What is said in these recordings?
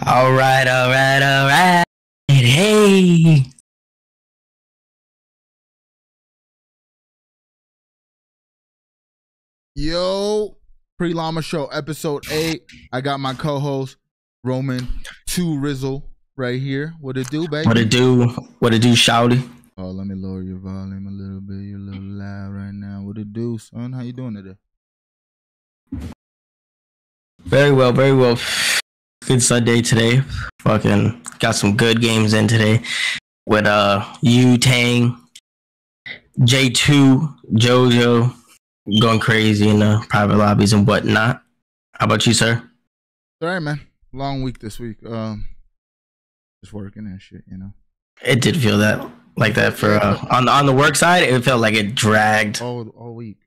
All right. Hey. Yo, LLama Show, episode 8. I got my co-host, Roman 2 Rizzle, right here. What it do, baby? What it do, shouty? Oh, let me lower your volume a little bit. You're a little loud right now. What it do, son? How you doing today? Very well. Good Sunday today. Fucking got some good games in today with Yu Tang, J2, JoJo going crazy in the private lobbies and whatnot. How about you, sir? All right, man. Long week this week. Just working and shit, you know. It did feel like that for on the work side. It felt like it dragged all week.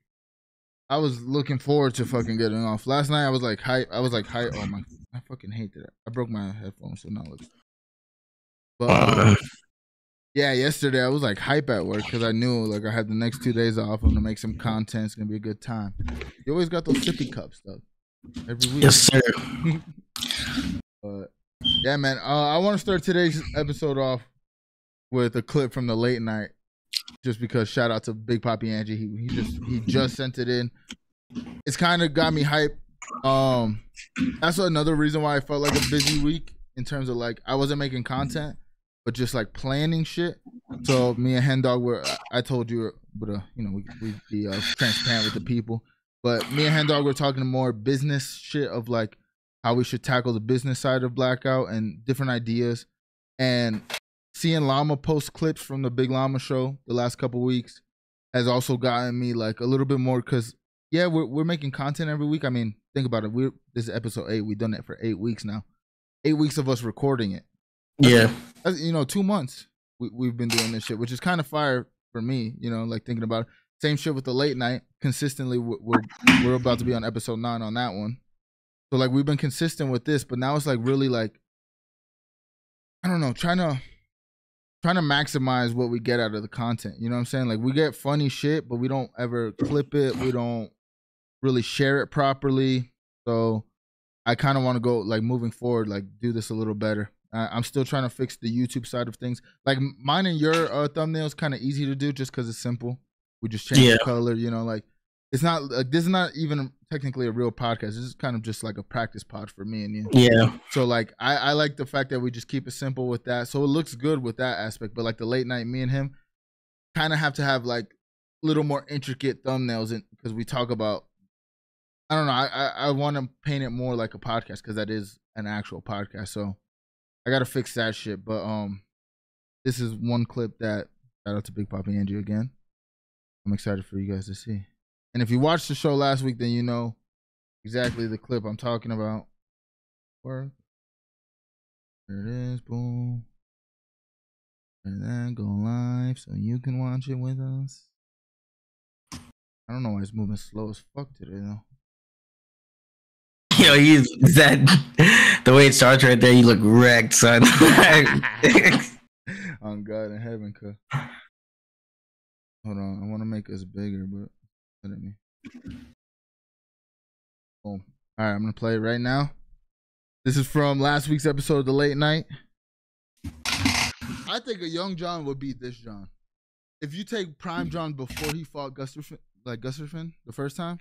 I was looking forward to fucking getting off. Last night I was like hype. Oh my, I fucking hate that. I broke my headphones, so now it's. But yeah, yesterday I was like hype at work because I knew like I had the next 2 days off. I'm gonna make some content. It's gonna be a good time. You always got those sippy cups though. Every week. Yes, sir. But yeah, man. I want to start today's episode off with a clip from the late night, just because shout out to Big Papi Angie. He just sent it in. It's kind of got me hype. That's another reason why I felt like a busy week in terms of like I wasn't making content, but just like planning shit. So me and Hen Dog I told you, but you know we be transparent with the people. But me and Hen Dog were talking more business shit of like how we should tackle the business side of Blackout and different ideas. And seeing Llama post clips from the Big Llama Show the last couple weeks has also gotten me like a little bit more because yeah, we're making content every week. I mean, think about it. This is episode 8. We've done it for 8 weeks now. 8 weeks of us recording it. That's, 2 months we've been doing this shit, which is kind of fire for me. You know, like thinking about it. Same shit with the late night. Consistently, we're about to be on episode 9 on that one. So like we've been consistent with this, but now it's like really like I don't know, trying to maximize what we get out of the content. You know what I'm saying? Like we get funny shit, but we don't ever clip it. We don't really share it properly. So I kind of want to go like moving forward, like do this a little better. I'm still trying to fix the YouTube side of things. Like mine and your thumbnails kind of easy to do just because it's simple. We just change the color, you know, like it's not like this is not even technically a real podcast. This is kind of just like a practice pod for me and you. Yeah. So like I like the fact that we just keep it simple with that. So it looks good with that aspect. But like the late night, me and him kind of have to have like little more intricate thumbnails because we talk about I don't know. I want to paint it more like a podcast because that is an actual podcast. So I gotta fix that shit. But this is one clip that shout out to Big Papi Angie again. I'm excited for you guys to see. And if you watched the show last week, then you know exactly the clip I'm talking about. Work. There it is. Boom. And then go live so you can watch it with us. I don't know why it's moving slow as fuck today, though. Yo, the way it starts right there, you look wrecked, son. On God in heaven, cuz. Hold on, I want to make us bigger, but let me. Boom. All right, I'm gonna play it right now. This is from last week's episode of the late night. I think a young John would beat this John. If you take Prime John before he fought Gusterfin the first time,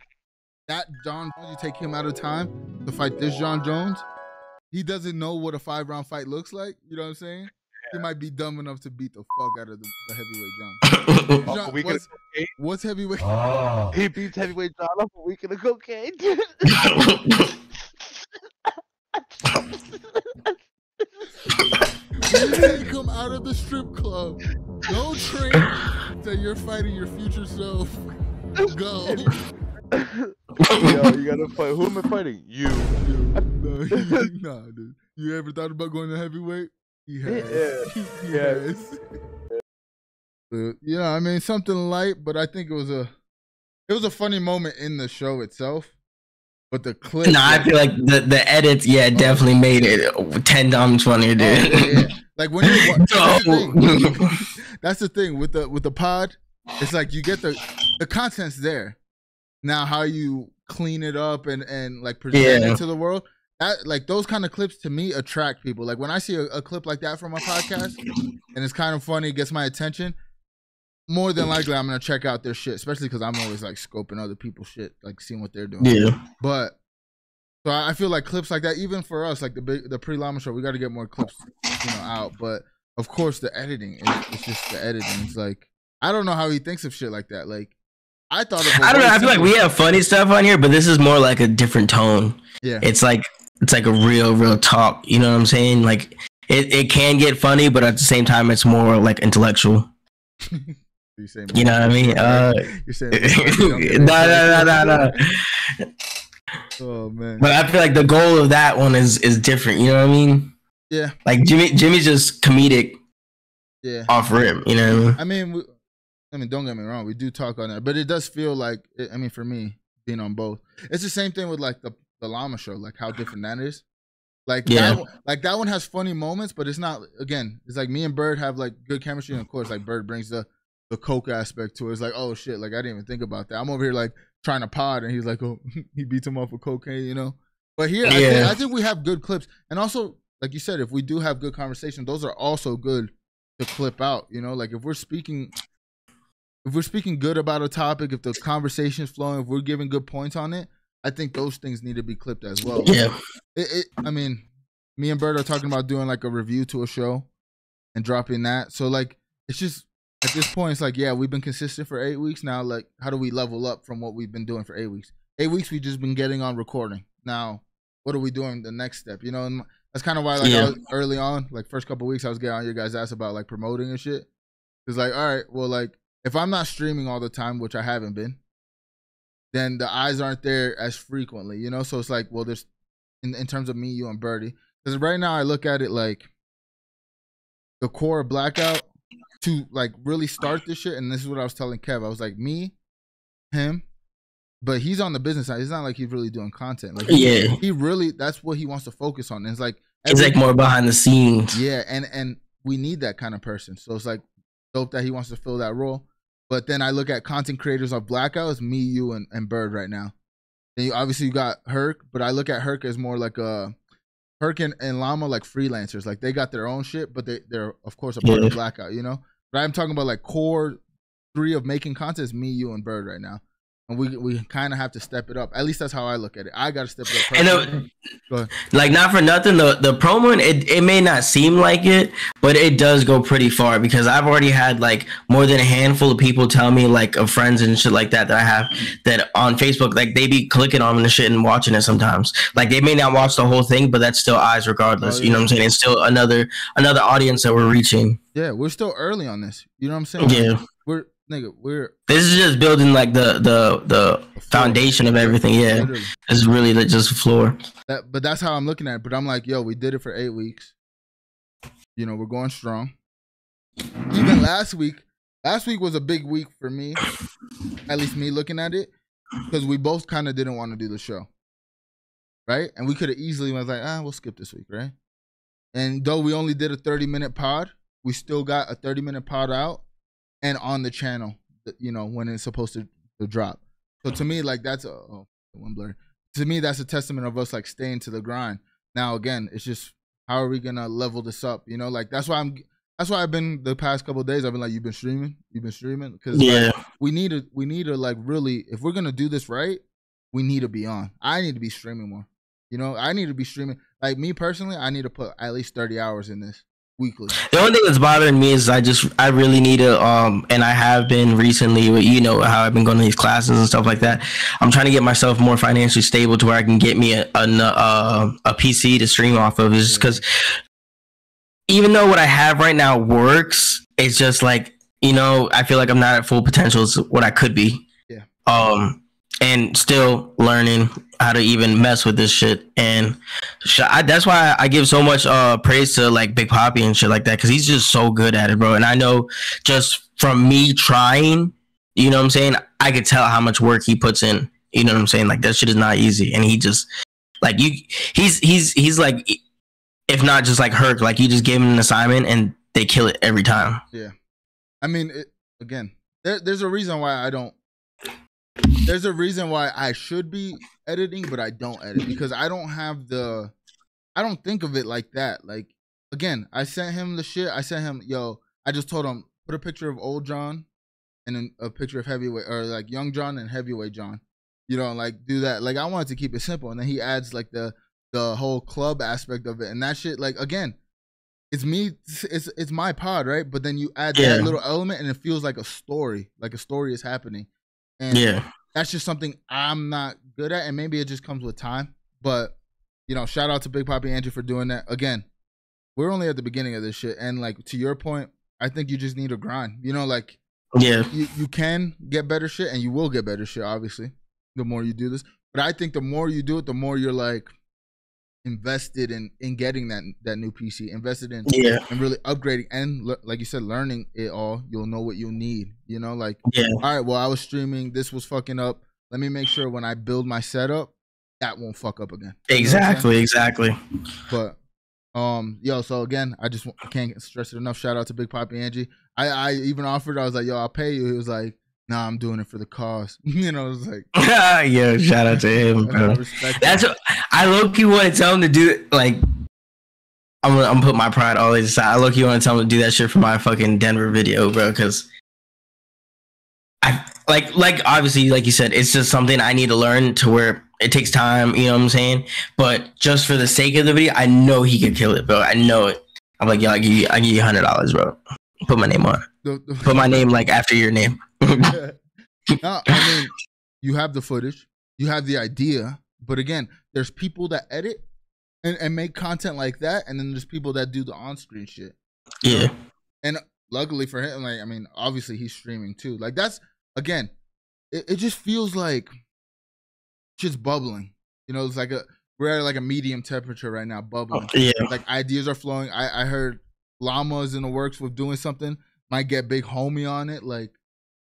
that John Jones, you take him out of time to fight this John Jones. He doesn't know what a 5-round fight looks like. You know what I'm saying? He might be dumb enough to beat the fuck out of the heavyweight John. John what's heavyweight? Oh. He beats heavyweight John off a week in the cocaine. You didn't come out of the strip club. Don't train that you're fighting your future self. Go. Yo, you gotta fight. Who am I fighting? You. Nah, dude. You ever thought about going to heavyweight? He has. He has. Yeah, I mean something light, but I think it was a funny moment in the show itself. But the clip. Nah, I feel like the edits, definitely made it 10 times funnier, dude. Yeah. Like when you that's the thing with the pod. It's like you get the content's there. Now how you clean it up and like present it to the world. That, like those kind of clips to me attract people. Like when I see a clip like that from a podcast and it's kind of funny, it gets my attention. More than likely, I'm gonna check out their shit, especially because I'm always like scoping other people's shit, like seeing what they're doing. Yeah. But so I feel like clips like that, even for us, like the pre-LLama Show, we got to get more clips, out. But of course, the editing, it's just the editing. It's like I don't know how he thinks of shit like that. Like I thought of. I don't know. I feel like we have funny stuff on here, but this is more like a different tone. Yeah. It's like a real talk. You know what I'm saying? Like it can get funny, but at the same time, it's more like intellectual. You know what I mean? You're saying no. Oh man! But I feel like the goal of that one is different. You know what I mean? Yeah. Like Jimmy's just comedic. Yeah. Off rip. You know what I mean? I mean, don't get me wrong. We do talk on that, but it does feel like. I mean, for me, being on both, it's the same thing with like the LLama Show. Like how different that is. Like that one has funny moments, but it's not. Again, it's like me and Bird have like good chemistry, and of course, like Bird brings the coke aspect to it. It's like, oh shit, like I didn't even think about that. I'm over here like trying to pod, and he's like, oh, he beats him off with cocaine, you know. But here, I think we have good clips, and also, like you said, if we do have good conversations, those are also good to clip out. You know, like if we're speaking good about a topic, if the conversation is flowing, if we're giving good points on it, I think those things need to be clipped as well. Yeah. I mean, me and Bird are talking about doing like a review to a show and dropping that. So like, it's just. At this point, it's like, yeah, we've been consistent for 8 weeks now. Like, how do we level up from what we've been doing for 8 weeks? 8 weeks, we've just been getting on recording. Now, what are we doing the next step? You know, and that's kind of why, like, I was early on, like, first couple of weeks, I was getting on your guys' ass about, like, promoting and shit. It's like, all right, well, like, if I'm not streaming all the time, which I haven't been, then the eyes aren't there as frequently, you know? So it's like, well, there's, in terms of me, you, and Birdie. Because right now, I look at it like the core of Blackout, to like really start this shit, and this is what I was telling Kev. I was like, me, him, but he's on the business side. It's not like he's really doing content. Like he really, that's what he wants to focus on. And it's like it's like more behind the scenes. Yeah, and we need that kind of person. So it's like dope that he wants to fill that role. But then I look at content creators of Blackout, it's me, you, and Bird right now. Then you got Herc, but I look at Herc as more like a Herc and Llama like freelancers. Like they got their own shit, but they're of course a part of Blackout, you know? But I'm talking about like core 3 of making content is me, you, and Bird right now. And we kind of have to step it up. At least that's how I look at it. I got to step it up. And like not for nothing, the promo, it may not seem like it, but it does go pretty far because I've already had like more than a handful of people tell me like of friends and shit like that I have that on Facebook, like they be clicking on the shit and watching it sometimes. Like they may not watch the whole thing, but that's still eyes regardless. You know what I'm saying? It's still another audience that we're reaching. Yeah, we're still early on this. You know what I'm saying? Yeah. This is just building like the foundation of everything. Yeah, literally. It's really just a floor. But that's how I'm looking at it. But I'm like, yo, we did it for 8 weeks. You know, we're going strong. Even last week was a big week for me. At least me looking at it, because we both kind of didn't want to do the show, right? And we could have easily was like, we'll skip this week, right? And though we only did a 30-minute pod, we still got a 30-minute pod out. And on the channel, you know, when it's supposed to drop. So to me, like that's one blur. To me, that's a testament of us like staying to the grind. Now again, it's just how are we gonna level this up? You know, like that's why I've been the past couple of days. I've been like, you've been streaming, because like, we need to like really, if we're gonna do this right, we need to be on. I need to be streaming more. You know, I need to be streaming. Like me personally, I need to put at least 30 hours in this. weekly. The only thing that's bothering me is I really need to and I have been recently with, you know, how I've been going to these classes and stuff like that. I'm trying to get myself more financially stable to where I can get me a PC to stream off of. Is just because even though what I have right now works, it's just like, you know, I feel like I'm not at full potential as what I could be. Yeah. And still learning how to even mess with this shit. And that's why I give so much praise to like Big Poppy and shit like that, because he's just so good at it, bro. And I know just from me trying, you know what I'm saying, I could tell how much work he puts in. You know what I'm saying? Like that shit is not easy. And he just like he's like, if not just like Herc, like you just gave him an assignment and they kill it every time. Yeah. I mean, again, there's a reason why I don't. There's a reason why I should be editing, but I don't edit, because I don't think of it like that. Like, again, I sent him the shit. I sent him, I just told him, put a picture of old John and then a picture of heavyweight, or like young John and heavyweight John. You know, like do that. Like I wanted to keep it simple. And then he adds like the whole club aspect of it. And that shit, like, again, it's me, it's my pod, right? But then you add that little element and it feels like a story is happening. And that's just something I'm not good at, and maybe it just comes with time. But, you know, shout out to Big Poppy Andrew for doing that. Again, we're only at the beginning of this shit, and like to your point, I think you just need to grind. You know, like you can get better shit, and you will get better shit, obviously, the more you do this. But I think the more you do it, the more you're like invested in getting that new PC, invested in and really upgrading, and like you said, learning it all. You'll know what you'll need, you know, like all right, well, I was streaming, this was fucking up, let me make sure when I build my setup that won't fuck up again. Exactly. But so again, I can't stress it enough, shout out to Big Poppy Angie. I even offered, I was like, I'll pay you. He was like, nah, I'm doing it for the cause. You know, it's like, shout out to him, bro. That's what I low-key want to tell him to do. Like, I'm gonna put my pride always aside. I low-key want to tell him to do that shit for my fucking Denver video, bro. Because I like obviously, like you said, it's just something I need to learn to where it takes time. You know what I'm saying? But just for the sake of the video, I know he could kill it, bro. I know it. I'm like, I give you $100, bro. Put my name on it. Put my name like after your name. No, I mean, you have the footage, you have the idea, but again, there's people that edit and make content like that, and then there's people that do the on-screen shit. Yeah. And luckily for him, like, I mean, obviously he's streaming too. Like, that's, again, it just feels like just bubbling. You know, it's like we're at like a medium temperature right now, bubbling. Like ideas are flowing. I heard Llama is in the works with doing something. Might get Big Homie on it. Like,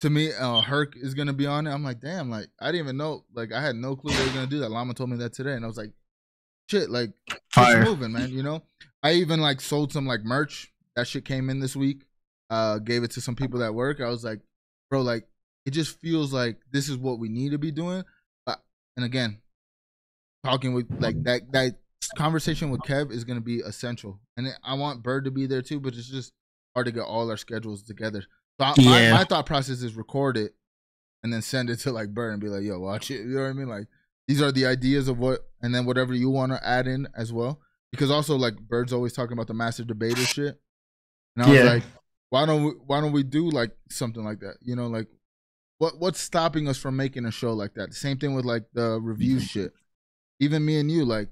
to me, Herc is gonna be on it. I'm like, damn, like I didn't even know. Like, I had no clue they were gonna do that. Llama told me that today, and I was like, shit, like it's moving, man. You know, I even like sold some like merch. That shit came in this week. Gave it to some people that work. I was like, bro, like it just feels like this is what we need to be doing. And again, talking with like that conversation with Kev is gonna be essential. And I want Bird to be there too, but it's just hard to get all our schedules together. So my thought process is record it and then send it to like Bird and be like, yo, watch it. You know what I mean? Like, these are the ideas of what, and then whatever you want to add in as well. Because also, like, Bird's always talking about the master debater shit. And I was like, why don't we do like something like that? You know, like what's stopping us from making a show like that? The same thing with like the review shit. Even me and you, like,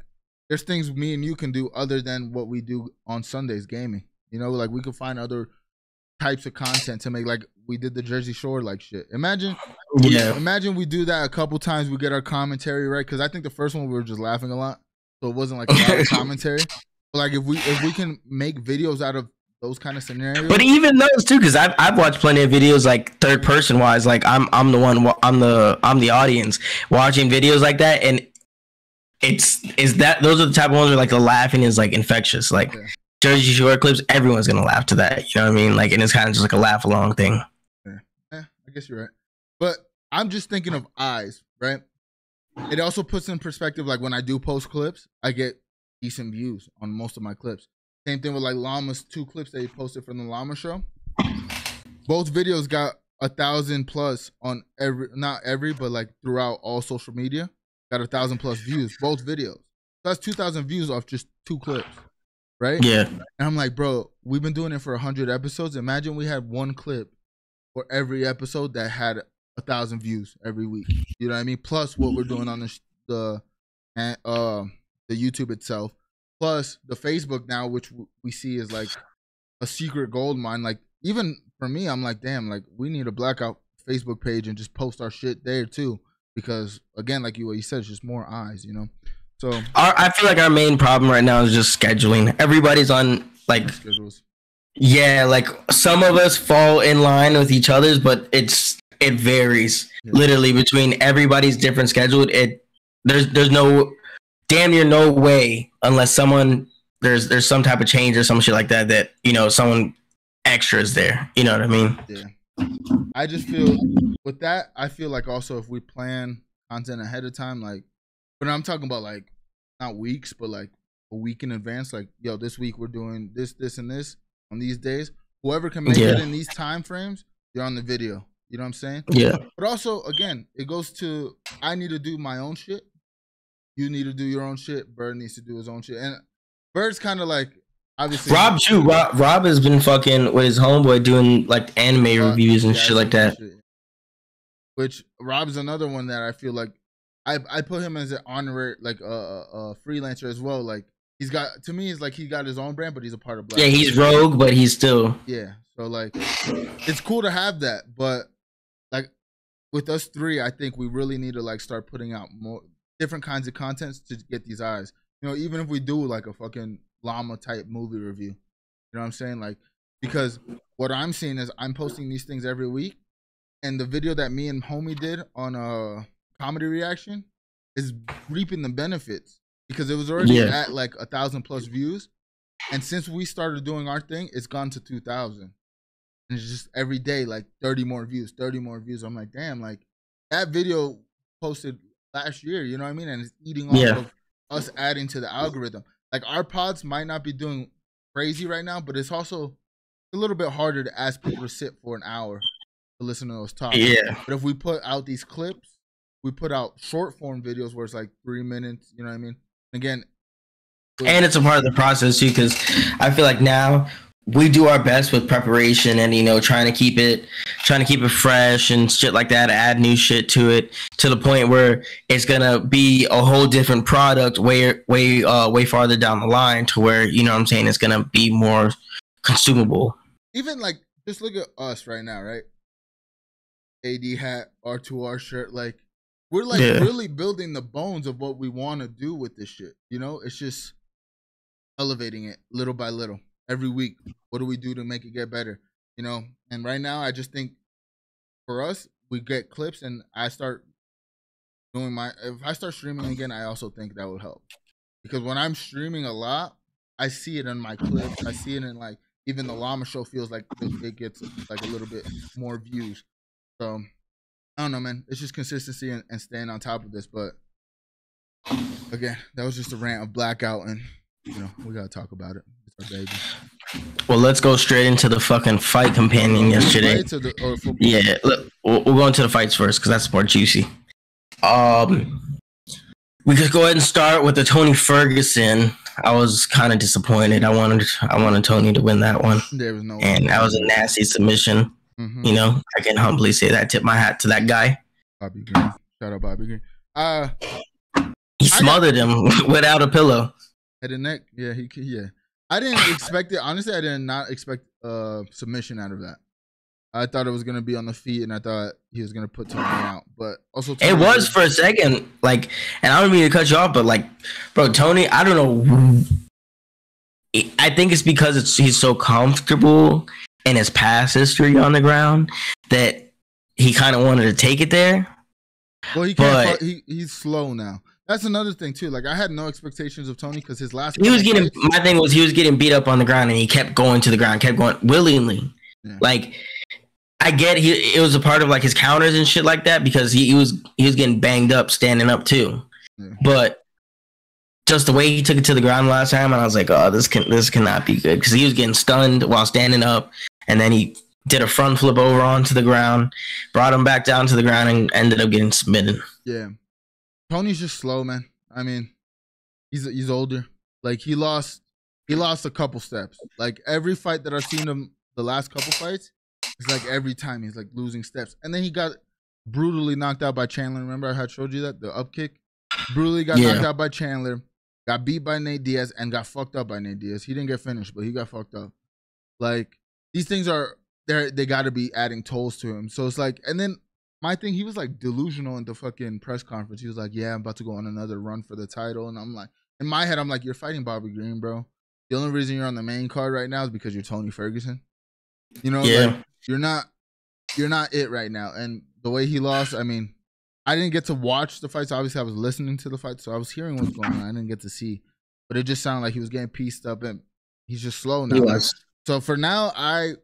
there's things me and you can do other than what we do on Sundays gaming. You know, like we could find other types of content to make, like we did the Jersey Shore like shit. Imagine we do that a couple times, we get our commentary right, because I think the first one we were just laughing a lot, so it wasn't like a lot of commentary. But like if we can make videos out of those kind of scenarios. But even those too, because I've watched plenty of videos like third person wise, like I'm the audience watching videos like that, and those are the type of ones where like the laughing is like infectious, like Jersey Shore clips, everyone's gonna laugh to that, you know what I mean? Like, and it's kind of just like a laugh along thing. I guess you're right, but I'm just thinking of eyes, right? It also puts in perspective, like when I do post clips, I get decent views on most of my clips. Same thing with like Llama's 2 clips that he posted from the LLama Show. Both videos got 1,000+ on not every, but like throughout all social media. Got 1,000+ views, both videos. So that's 2,000 views off just 2 clips, right? Yeah. And I'm like, bro, we've been doing it for 100 episodes. Imagine we had one clip for every episode that had 1,000 views every week. You know what I mean? Plus what we're doing on the YouTube itself, plus the Facebook now, which we see is like a secret gold mine. Like even for me, I'm like, damn, like we need a blackout Facebook page and just post our shit there too, because again, like what you said, it's just more eyes, you know. So I feel like our main problem right now is just scheduling. Everybody's on like schedules. Yeah, like some of us fall in line with each other's, but it varies literally between everybody's different schedule. There's no damn near no way unless there's some type of change or some shit like that you know someone extra is there. You know what I mean? Yeah. I just feel with that, I feel like also if we plan content ahead of time, like, but I'm talking about like not weeks, but like a week in advance. Like, yo, this week we're doing this, and this on these days. Whoever can make it in these time frames, you're on the video. You know what I'm saying? Yeah. But also, again, it goes to I need to do my own shit. You need to do your own shit. Bird needs to do his own shit. And Bird's kind of like, obviously. Rob too. Rob has been fucking with his homeboy doing like anime reviews and shit like that. Which Rob's another one that I feel like I put him as an honorary, like a freelancer as well. Like he's got, to me, it's like he got his own brand, but he's a part of Black. Yeah, he's rogue, but he's still. Yeah. So like, it's cool to have that, but like with us three, I think we really need to like start putting out more different kinds of contents to get these eyes. You know, even if we do like a fucking llama type movie review, you know what I'm saying? Like, because what I'm seeing is I'm posting these things every week, and the video that me and homie did on a comedy reaction is reaping the benefits because it was already at like 1,000+ views, and since we started doing our thing, it's gone to 2,000. And it's just every day like 30 more views. I'm like, damn, like that video posted last year, you know what I mean? And it's eating off of us adding to the algorithm. Like our pods might not be doing crazy right now, but it's also a little bit harder to ask people to sit for an hour to listen to those talks. Yeah. But if we put out these clips, we put out short form videos where it's like 3 minutes, you know what I mean? Again, and it's a part of the process too, because I feel like now we do our best with preparation and, you know, trying to keep it fresh and shit like that, add new shit to it to the point where it's gonna be a whole different product way farther down the line to where, you know what I'm saying, it's gonna be more consumable. Even like, just look at us right now, right? AD hat, R2R shirt, like we're like really building the bones of what we want to do with this shit. You know, it's just elevating it little by little. Every week, what do we do to make it get better? You know, and right now, I just think for us, we get clips, and I start doing if I start streaming again, I also think that would help. Because when I'm streaming a lot, I see it in my clips. I see it in like, even the LLama Show feels like it gets like a little bit more views. So, I don't know, man. It's just consistency and staying on top of this. But again, that was just a rant of Blackout, and, you know, we got to talk about it. Baby. Well, let's go straight into the fucking fight companion yesterday. Yeah, look, we'll go into the fights first because that's more juicy. We could go ahead and start with the Tony Ferguson. I was kind of disappointed. I wanted Tony to win that one. There was no way. And that was a nasty submission. Mm-hmm. You know, I can humbly say that. Tip my hat to that guy. Bobby Green. Shout out Bobby Green. He smothered him without a pillow. Head and neck. Yeah, I didn't expect it. Honestly, I did not expect submission out of that. I thought it was going to be on the feet, and I thought he was going to put Tony out. But also, Tony it was for a second. Like, and I don't mean to cut you off, but like, bro, Tony, I don't know. I think it's because he's so comfortable in his past history on the ground that he kind of wanted to take it there. Well, he can't. He's slow now. That's another thing too. Like I had no expectations of Tony because his last. My thing was he was getting beat up on the ground and he kept going to the ground, kept going willingly. Yeah. Like I get it was a part of like his counters and shit like that because he was getting banged up standing up too. Yeah. But just the way he took it to the ground last time, and I was like, oh, this cannot be good because he was getting stunned while standing up, and then he did a front flip over onto the ground, brought him back down to the ground, and ended up getting submitted. Yeah. Tony's just slow, man. I mean, he's older. Like he lost he lost a couple steps. Like every fight that I've seen him, the last couple fights, it's like every time he's like losing steps. And then he got brutally knocked out by Chandler. Remember I had showed you that the up kick. Brutally got knocked out by Chandler. Got beat by Nate Diaz and got fucked up by Nate Diaz. He didn't get finished, but he got fucked up. Like these things are they got to be adding tolls to him. So it's like, and then my thing, he was like delusional in the fucking press conference. He was like, "Yeah, I'm about to go on another run for the title," and I'm like, in my head, I'm like, "You're fighting Bobby Green, bro. The only reason you're on the main card right now is because you're Tony Ferguson. You know, like you're not it right now." And the way he lost, I mean, I didn't get to watch the fights. Obviously, I was listening to the fight, so I was hearing what's going on. I didn't get to see, but it just sounded like he was getting pieced up, and he's just slow now. Like, so for now, I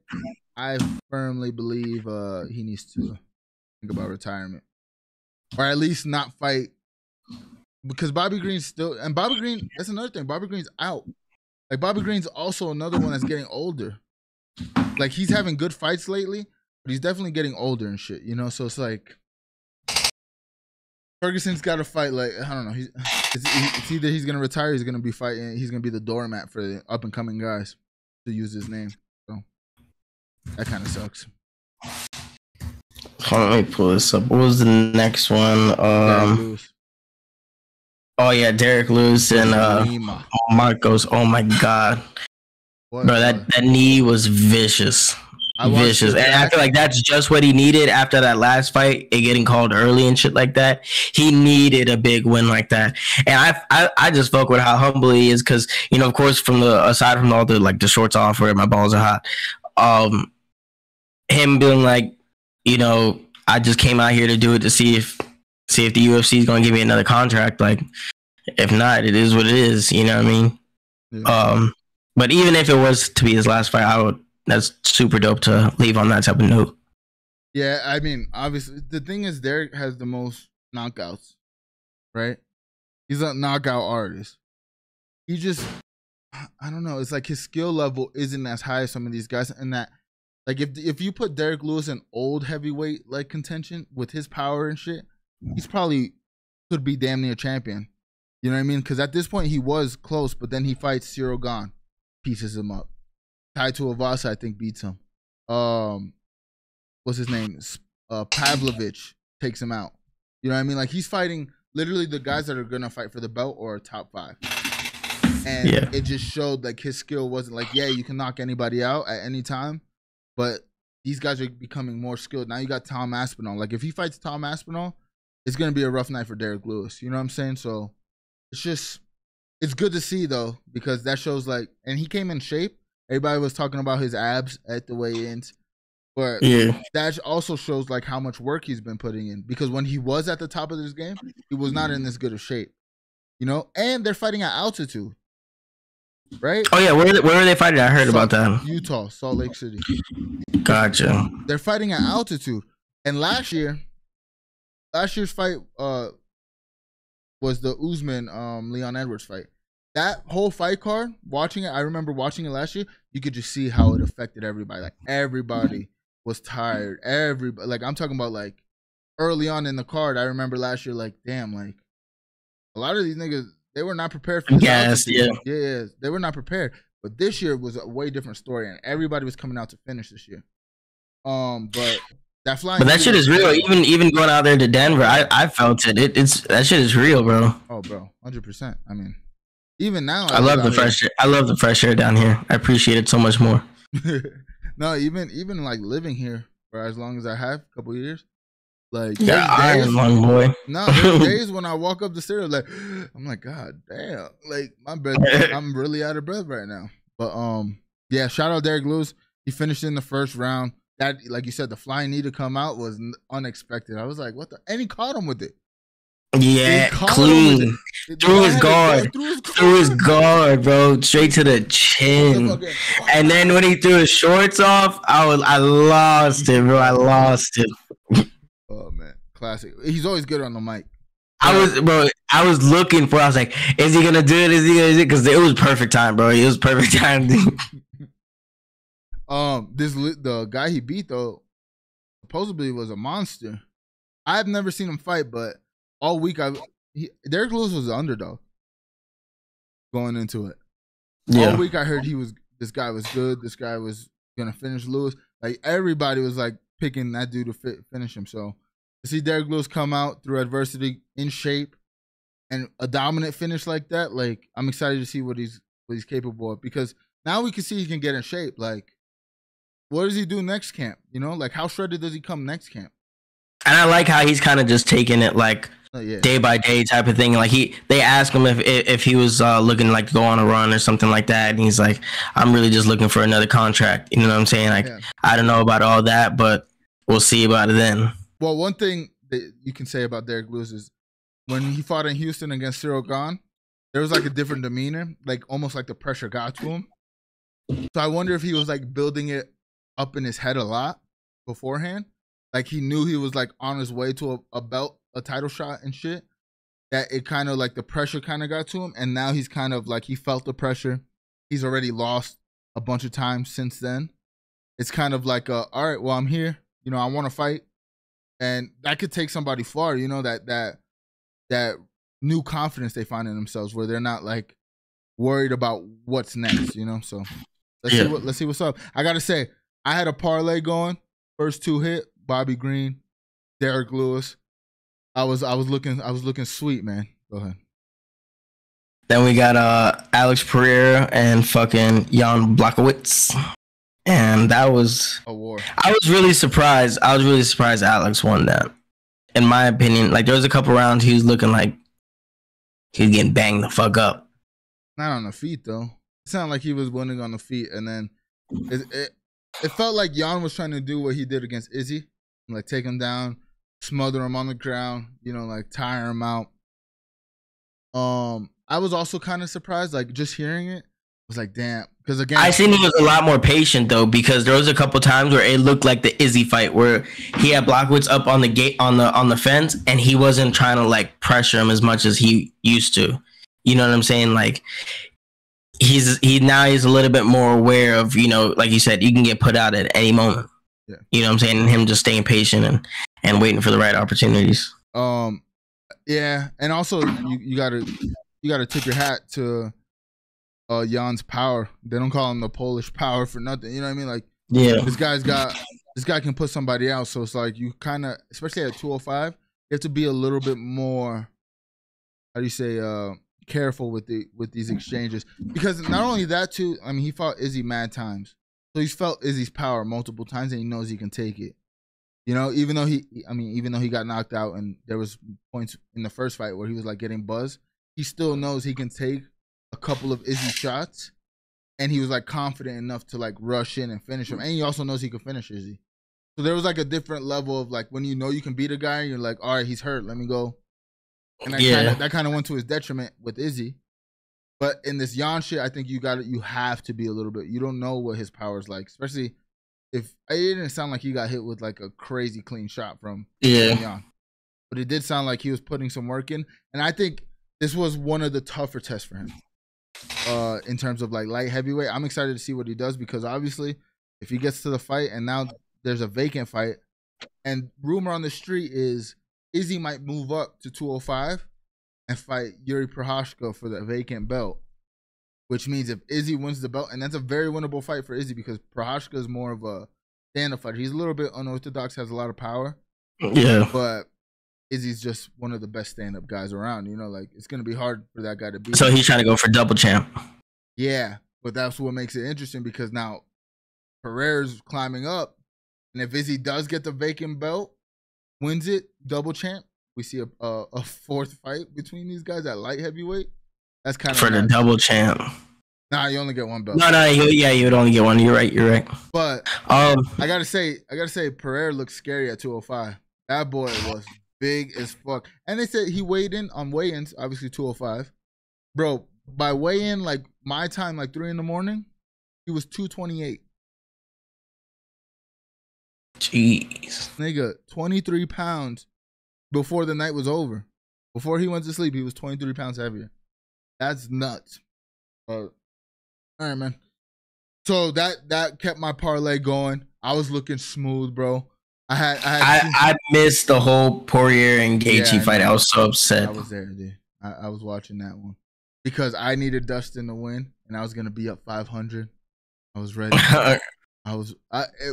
firmly believe he needs to think about retirement, or at least not fight, because Bobby Green's still, and Bobby Green, that's another thing. Bobby Green's out. Like Bobby Green's also another one that's getting older. Like he's having good fights lately, but he's definitely getting older and shit. You know, so it's like Ferguson's got to fight. Like I don't know, it's either he's gonna retire, he's gonna be fighting, he's gonna be the doormat for the up and coming guys to use his name. So that kind of sucks. Hold on, let me pull this up. What was the next one? Oh yeah, Derek Lewis and Marcos. Oh my god, bro, that knee was vicious. Vicious, and I feel like that's just what he needed after that last fight, it getting called early and shit like that. He needed a big win like that, and I just fuck with how humble he is, because you know, of course, from the aside from all the like the shorts off where my balls are hot, him being like, you know, I just came out here to do it to see if the UFC is gonna give me another contract. Like, if not, it is what it is. You know what I mean? Yeah. But even if it was to be his last fight, that's super dope to leave on that type of note. Yeah, I mean, obviously, the thing is, Derek has the most knockouts, right? He's a knockout artist. He just, I don't know. It's like his skill level isn't as high as some of these guys, and that, like, if you put Derek Lewis in old heavyweight like contention with his power and shit, he's probably could be damn near champion. You know what I mean? Because at this point he was close, but then he fights Cyril Gane, pieces him up. Tai Tuivasa, I think, beats him. What's his name? Pavlovich takes him out. You know what I mean? Like, he's fighting literally the guys that are gonna fight for the belt or top 5. And it just showed like his skill wasn't like, yeah, you can knock anybody out at any time, but these guys are becoming more skilled. Now you got Tom Aspinall. Like, if he fights Tom Aspinall, it's gonna be a rough night for Derek Lewis. You know what I'm saying? So it's good to see though, because that shows like, and he came in shape. Everybody was talking about his abs at the weigh-ins, but that also shows like how much work he's been putting in, because when he was at the top of this game, he was not in this good of shape, you know. And they're fighting at altitude, right? Oh yeah, where are they fighting? I heard about that. Utah, Salt Lake City. Gotcha. They're fighting at altitude, and last year's fight was the Usman Leon Edwards fight. That whole fight card, watching it, I remember watching it last year. You could just see how it affected everybody. Like, everybody was tired. Everybody, like, I'm talking about like early on in the card. I remember last year, like, damn, like a lot of these niggas, they were not prepared for this. Yeah, they were not prepared. But this year was a way different story, and everybody was coming out to finish this year. But that flying. But that shit is real. Even going out there to Denver, I felt it. It's that shit is real, bro. Oh, bro, 100%. I mean. Even now, I love the fresh air. I love the fresh air down here. I appreciate it so much more. No, even like living here for as long as I have, a couple of years, like Iron Lung boy. No, there's days when I walk up the stairs, like I'm like, God damn, like my breath, I'm really out of breath right now. But yeah, shout out Derek Lewis. He finished in the first round. That, like you said, the flying knee to come out was unexpected. I was like, what the? And he caught him with it. Yeah, clean. Through his guard. Through his guard, bro. Straight to the chin. And then when he threw his shorts off, I lost it, bro. I lost it. Oh, man. Classic. He's always good on the mic. I was looking for, I was like, is he going to do it? Is he going to do it? Because it was perfect time, bro. It was perfect time. The guy he beat, though, supposedly was a monster. I've never seen him fight, but all week, Derek Lewis was the underdog going into it. All week I heard this guy was good. This guy was gonna finish Lewis. Like everybody was like picking that dude to finish him. So to see Derek Lewis come out through adversity in shape and a dominant finish like that, like I'm excited to see what he's capable of, because now we can see he can get in shape. Like, what does he do next camp? You know, like how shredded does he come next camp? And I like how he's kind of just taking it like day by day type of thing. Like they asked him if he was looking like to go on a run or something like that, and he's like, I'm really just looking for another contract. You know what I'm saying? Like I don't know about all that, but we'll see about it then. Well, one thing that you can say about Derek Lewis is when he fought in Houston against Cyril Gane, there was like a different demeanor, like almost like the pressure got to him. So I wonder if he was like building it up in his head a lot beforehand. Like he knew he was like on his way to a belt, a title shot and shit, that it kind of like the pressure kind of got to him. And now he's kind of like, he felt the pressure. He's already lost a bunch of times since then. It's kind of like, all right, well, I'm here. You know, I want to fight. And that could take somebody far, you know, that new confidence they find in themselves where they're not like worried about what's next, you know? So let's see what's up. I got to say, I had a parlay going. First two hit, Bobby Green, Derek Lewis. I was looking sweet, man. Go ahead. Then we got Alex Pereira and fucking Jan Blachowicz. And that was a war. I was really surprised Alex won that. In my opinion, like there was a couple rounds he was looking like he was getting banged the fuck up. Not on the feet though. It sounded like he was winning on the feet, and then it felt like Jan was trying to do what he did against Izzy, like take him down, smother him on the ground, you know, like tire him out. I was also kind of surprised, like just hearing it. I was like, damn, because again, I seen he was a lot more patient though, because there was a couple times where it looked like the Izzy fight where he had Blachowicz up on the gate on the fence, and he wasn't trying to like pressure him as much as he used to. You know what I'm saying? Like he's a little bit more aware of, you know, like you said, you can get put out at any moment. Yeah. You know what I'm saying? And him just staying patient and waiting for the right opportunities. Yeah, and also you gotta tip your hat to Jan's power. They don't call him the Polish power for nothing. You know what I mean? Like, yeah, this guy can put somebody out. So it's like you kind of, especially at 205, you have to be a little bit more, how do you say, careful with these exchanges, because not only that too. I mean, he fought Izzy mad times, so he's felt Izzy's power multiple times, and he knows he can take it. You know, even though he got knocked out, and there was points in the first fight where he was like getting buzzed, he still knows he can take a couple of Izzy shots, and he was like confident enough to like rush in and finish him. And he also knows he can finish Izzy. So there was like a different level of like when you know you can beat a guy, and you're like, all right, he's hurt, let me go. And that kind of went to his detriment with Izzy. But in this Jan shit, I think you have to be a little bit. You don't know what his power's like, especially if it didn't sound like he got hit with like a crazy clean shot from Jan. But it did sound like he was putting some work in, and I think this was one of the tougher tests for him. In terms of like light heavyweight, I'm excited to see what he does, because obviously if he gets to the fight and now there's a vacant fight, and rumor on the street is Izzy might move up to 205 and fight Yuri Prochazka for the vacant belt, which means if Izzy wins the belt, and that's a very winnable fight for Izzy, because Prochazka is more of a stand-up fighter. He's a little bit unorthodox, has a lot of power, but Izzy's just one of the best stand-up guys around. You know, like it's gonna be hard for that guy to beat. So he's trying to go for double champ. Yeah, but that's what makes it interesting, because now Pereira's climbing up, and if Izzy does get the vacant belt, wins it, double champ, we see a fourth fight between these guys at light heavyweight. That's kind of for the double champ. Nah, you only get one belt. No, you would only get one. You're right. But I gotta say, Pereira looks scary at 205. That boy was big as fuck. And they said he weighed in on weigh-ins, obviously 205. Bro, by weigh-in, like my time, like 3 a.m, he was 228. Jeez. Nigga, 23 pounds before the night was over. Before he went to sleep, he was 23 pounds heavier. That's nuts. All right, man. So that kept my parlay going. I was looking smooth, bro. I missed the whole Poirier and Gaethje fight. I was so upset. I was there, dude. I was watching that one because I needed Dustin to win, and I was gonna be up 500. I was ready.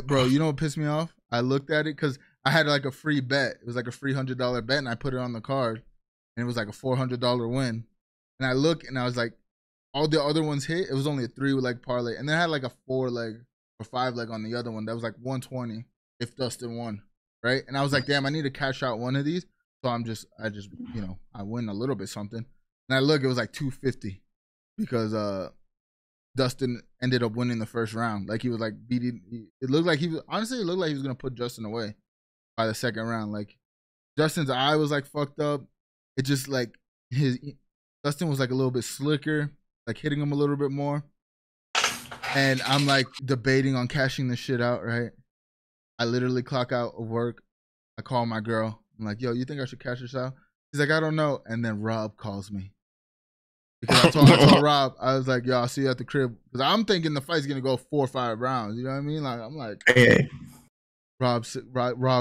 Bro, you know what pissed me off? I looked at it because I had like a free bet. It was like a free $100 bet, and I put it on the card, and it was like a $400 win. And I look, and I was like, all the other ones hit. It was only a 3-leg parlay, and then I had like a 4-leg or 5-leg on the other one. That was like 120 if Dustin won, right? And I was like, damn, I need to cash out one of these. So I just I win a little bit something. And I look, it was like 250 because Dustin ended up winning the first round. Like he was like beating. It looked like he was gonna put Justin away by the second round. Like Justin's eye was like fucked up. It just like Dustin was like a little bit slicker, like hitting him a little bit more. And I'm like debating on cashing this shit out, right? I literally clock out of work. I call my girl. I'm like, yo, you think I should cash this out? She's like, I don't know. And then Rob calls me. Because I told Rob, I was like, yo, I'll see you at the crib. Because I'm thinking the fight's going to go 4 or 5 rounds. You know what I mean? Like, I'm like, hey. Rob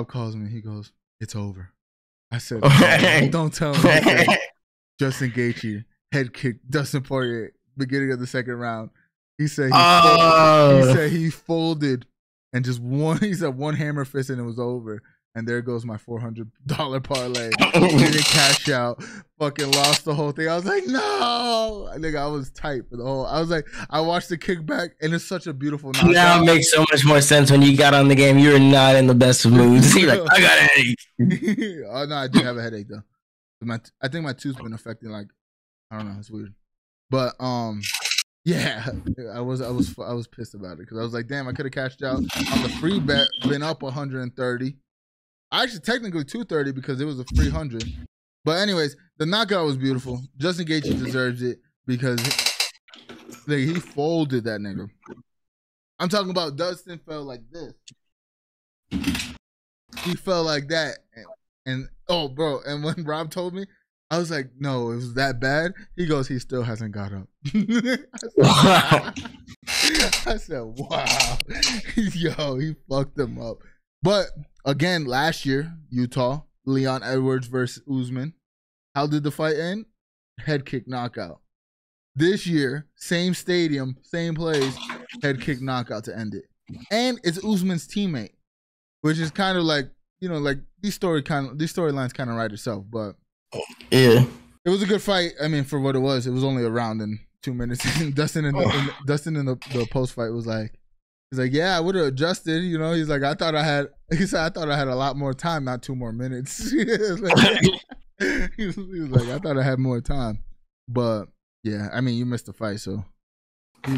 calls me. He goes, it's over. I said, don't tell me. Said, Justin Gaethje, head kick, Dustin Poirier, beginning of the second round. He said he folded and just one hammer fist and it was over. And there goes my $400 parlay. Didn't cash out. Fucking lost the whole thing. I was like, no. Nigga, I was tight for the whole. I was like, I watched the kickback, and it's such a beautiful knockout. Now it makes so much more sense when you got on the game. You were not in the best of moods. You're like, I got a headache. Oh no, I did have a headache though. I think my tooth's been affecting. Like, I don't know. It's weird. But yeah, I was pissed about it because I was like, damn, I could have cashed out on the free bet, been up 130. Actually, technically 230 because it was a free 100. But anyways, the knockout was beautiful. Justin Gaethje deserves it because he folded that nigga. I'm talking about Dustin fell like this. He fell like that. And oh, bro. And when Rob told me, I was like, no, it was that bad. He goes, he still hasn't got up. I said, wow. Yo, he fucked him up. But again, last year, Utah, Leon Edwards versus Usman. How did the fight end? Head kick knockout. This year, same stadium, same place, head kick knockout to end it. And it's Usman's teammate, which is kind of like, like these storylines kind of write itself. But yeah, it was a good fight. I mean, for what it was a round and 2 minutes. Dustin in the post fight was like. He's like, yeah, I would have adjusted. He's like, I thought I had a lot more time, not 2 more minutes. He was like, I thought I had more time. But yeah, I meid you missed the fight, so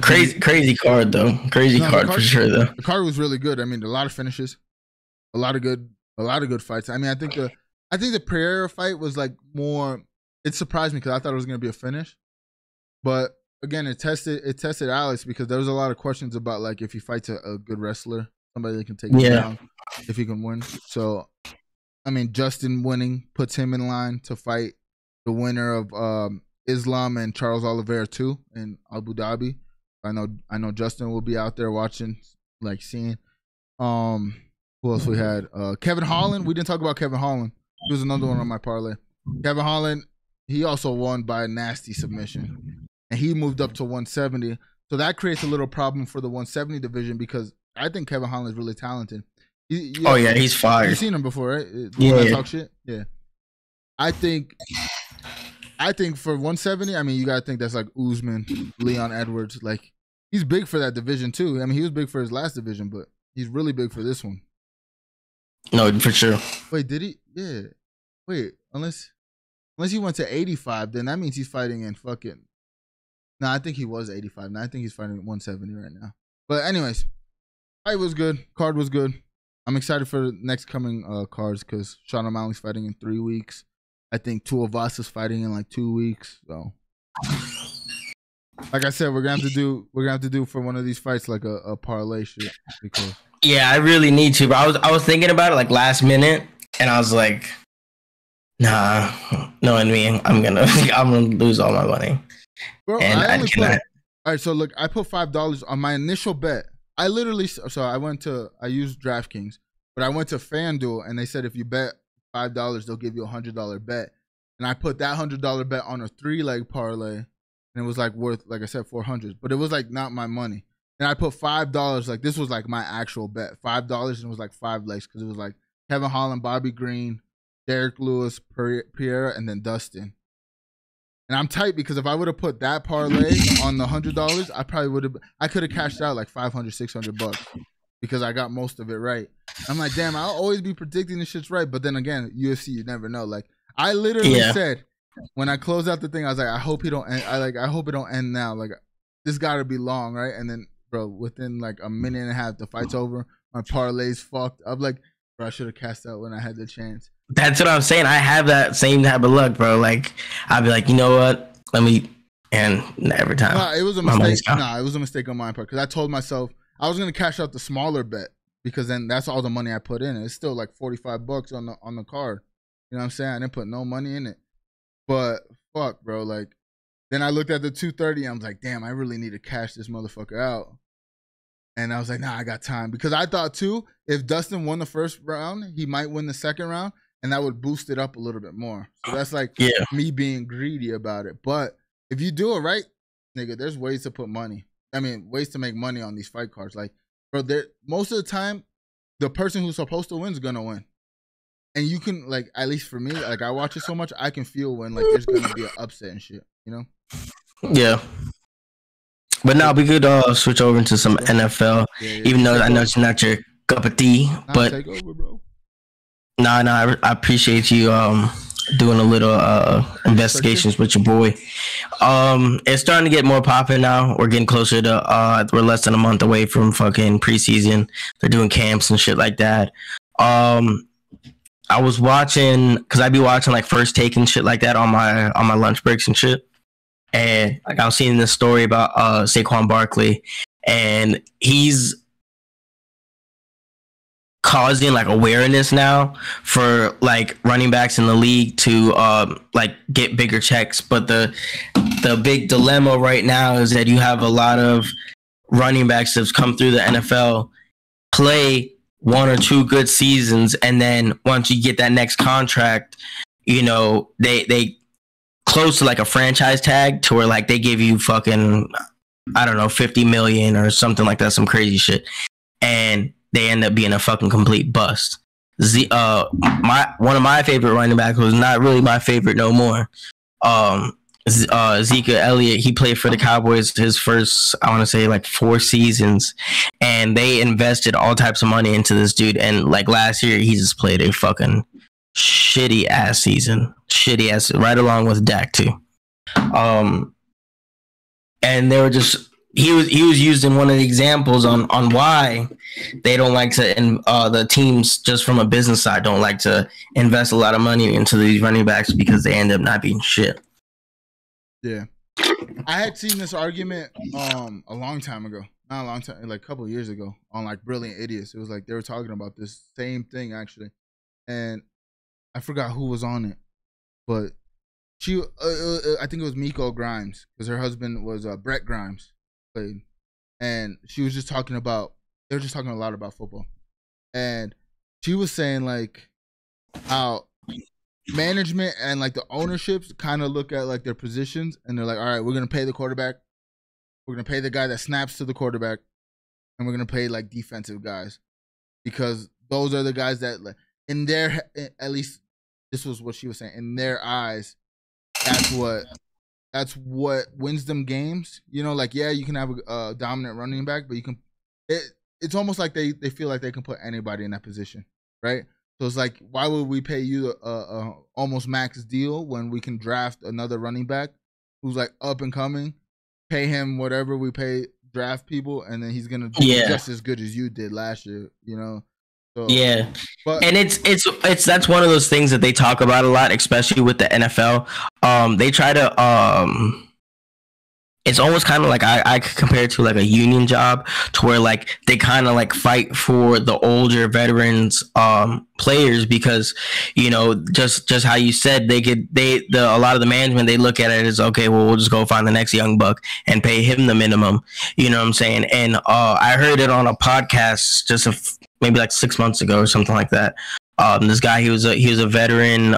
crazy card though. Crazy card for sure though. The card was really good. I mean, a lot of finishes, a lot of good fights. I mean, I think the Pereira fight was like more. It surprised me because I thought it was gonna be a finish, but. Again, it tested Alex because there was a lot of questions about like if he fights a good wrestler, somebody that can take him down, if he can win. So, I mean, Justin winning puts him in line to fight the winner of Islam and Charles Oliveira too in Abu Dhabi. I know Justin will be out there watching, like seeing. Who else we had? Kevin Holland. We didn't talk about Kevin Holland. He was another one on my parlay. Kevin Holland. He also won by a nasty submission. And he moved up to 170. So that creates a little problem for the 170 division because I think Kevin Holland is really talented. He's fire. You've seen him before, right? Yeah. Talk shit? Yeah. I think for 170, I mean, you got to think that's like Usman, Leon Edwards. Like, he's big for that division too. I mean, he was big for his last division, but he's really big for this one. No, for sure. Wait, did he? Yeah. Wait, unless he went to 85, then that means he's fighting in fucking... No, I think he was 85. Now I think he's fighting at 170 right now. But anyways, fight was good. Card was good. I'm excited for the next coming cards because Sean O'Malley's fighting in 3 weeks. I think Tuivasa fighting in like 2 weeks. So, like I said, we're gonna have to do for one of these fights like a parlay shit because. Yeah, I really need to. But I was thinking about it like last minute, and I was like, nah, knowing me, I'm gonna lose all my money. Bro, and I cannot. All right, so look, I put $5 on my initial bet. I used DraftKings, but I went to FanDuel and they said if you bet $5, they'll give you $100 bet. And I put that $100 bet on a 3-leg parlay, and and it was like worth, like I said, 400, but it was like not my money. And I put $5. Like this was like my actual bet, $5, and it was like 5 legs because it was like Kevin Holland, Bobby Green, Derek Lewis, Pierre, and then Dustin. And I'm tight because if I would have put that parlay on the $100, I probably would have. I could have cashed out like $500, $600 because I got most of it right. I'm like, damn, I'll always be predicting this shit's right. But then again, UFC, you never know. Like I literally said when I closed out the thing, I was like, I hope he don't end. I hope it don't end now. Like this got to be long, right? And then, bro, within like a minute and a half, the fight's over. My parlay's fucked. I'm like, bro, I should have cashed out when I had the chance. That's what I'm saying. I have that same type of luck, bro. Like, I'd be like, you know what? Let me, and every time. Nah, it was a mistake. Nah, it was a mistake on my part because I told myself I was gonna cash out the smaller bet because then that's all the money I put in. It's still like $45 on the card. You know what I'm saying? I didn't put no money in it. But fuck, bro. Like, then I looked at the 230. I was like, damn, I really need to cash this motherfucker out. And I was like, nah, I got time because I thought too, if Dustin won the first round, he might win the second round. And that would boost it up a little bit more. So that's like me being greedy about it. But if you do it right, nigga, there's ways to put money. I mean, ways to make money on these fight cards. Like, bro, most of the time, the person who's supposed to win is gonna win. And you can, like, at least for me, like I watch it so much, I can feel when like there's gonna be an upset and shit. You know? Yeah. But now we could switch over into some NFL. Even though I know it's not your cup of tea, but take over, bro. Nah, I appreciate you doing a little investigations with your boy. It's starting to get more popular now. We're getting closer to we're less than a month away from fucking preseason. They're doing camps and shit like that. I was watching because I be watching like First Take and shit like that on my lunch breaks and shit. And like I was seeing this story about Saquon Barkley, and he's causing like awareness now for like running backs in the league to like get bigger checks. But the big dilemma right now is that you have a lot of running backs that's come through the NFL, play 1 or 2 good seasons, and then once you get that next contract, you know, they close to like a franchise tag to where like they give you fucking, I don't know, 50 million or something like that, some crazy shit. And they end up being a fucking complete bust. One of my favorite running backs was not really my favorite no more. Zeke Elliott, he played for the Cowboys his first, I want to say like 4 seasons, and they invested all types of money into this dude. And like last year, he just played a fucking shitty ass season, right along with Dak too. And they were just. He was used in one of the examples on why they don't like to, and the teams just from a business side don't like to invest a lot of money into these running backs because they end up not being shit. Yeah, I had seen this argument a long time ago, not a long time, like a couple of years ago, on like Brilliant Idiots. It was like they were talking about this same thing actually, and I forgot who was on it, but she, I think it was Miko Grimes because her husband was Brett Grimes. And she was just talking about, they were just talking a lot about football, and she was saying like how management and like the ownerships kind of look at like their positions, and they're like, all right, we're gonna pay the quarterback, we're gonna pay the guy that snaps to the quarterback, and we're gonna pay like defensive guys because those are the guys that, like, in their, at least this was what she was saying, in their eyes, that's what wins them games. You know, like, yeah, you can have a dominant running back, but you can, it's almost like they feel like they can put anybody in that position, right? So it's like, why would we pay you a almost max deal when we can draft another running back who's like up and coming, pay him whatever we pay draft people, and then he's gonna do just as good as you did last year, you know? So, yeah, but, and it's that's one of those things that they talk about a lot, especially with the NFL. They try to it's almost kind of like I could compare it to like a union job, to where like they kind of like fight for the older veterans players, because, you know, just how you said, a lot of the management, they look at it as, okay, well, we'll just go find the next young buck and pay him the minimum, you know what I'm saying? And I heard it on a podcast just maybe like 6 months ago or something like that. This guy, he was a veteran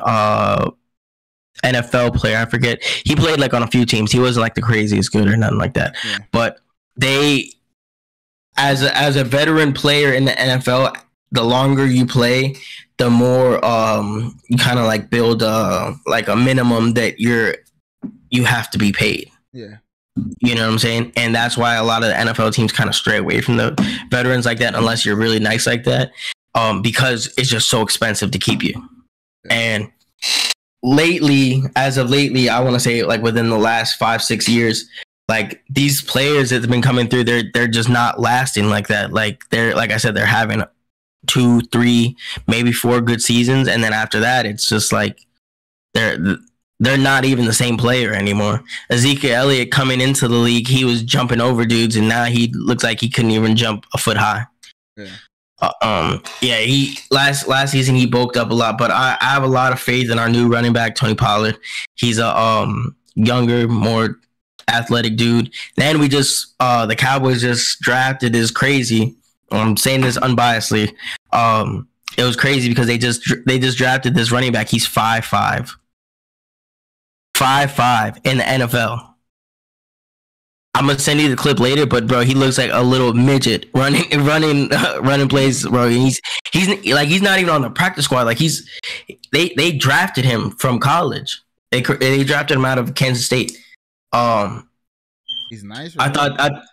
NFL player. I forget. He played like on a few teams. He wasn't like the craziest good or nothing like that. Yeah. But they, as a veteran player in the NFL, the longer you play, the more you kind of like build like a minimum that you have to be paid. Yeah. You know what I'm saying? And that's why a lot of the NFL teams kind of stray away from the veterans like that, unless you're really nice like that, because it's just so expensive to keep you. Yeah. And as of lately, I want to say like within the last 5-6 years, like these players that have been coming through, they're just not lasting like that. Like like I said, they're having 2, 3, maybe 4 good seasons, and then after that, it's just like they're not even the same player anymore. Ezekiel Elliott coming into the league, he was jumping over dudes, and now he looks like he couldn't even jump a foot high. Yeah. He last season he bulked up a lot, but I have a lot of faith in our new running back Tony Pollard. He's a younger, more athletic dude. Then we just the Cowboys just drafted is crazy. I'm saying this unbiasedly. It was crazy because they just drafted this running back. He's 5'5". 5'5" in the NFL. I'm gonna send you the clip later, but bro, he looks like a little midget running plays, bro. He's not even on the practice squad. Like they drafted him from college. They drafted him out of Kansas State. He's nice. Right? I thought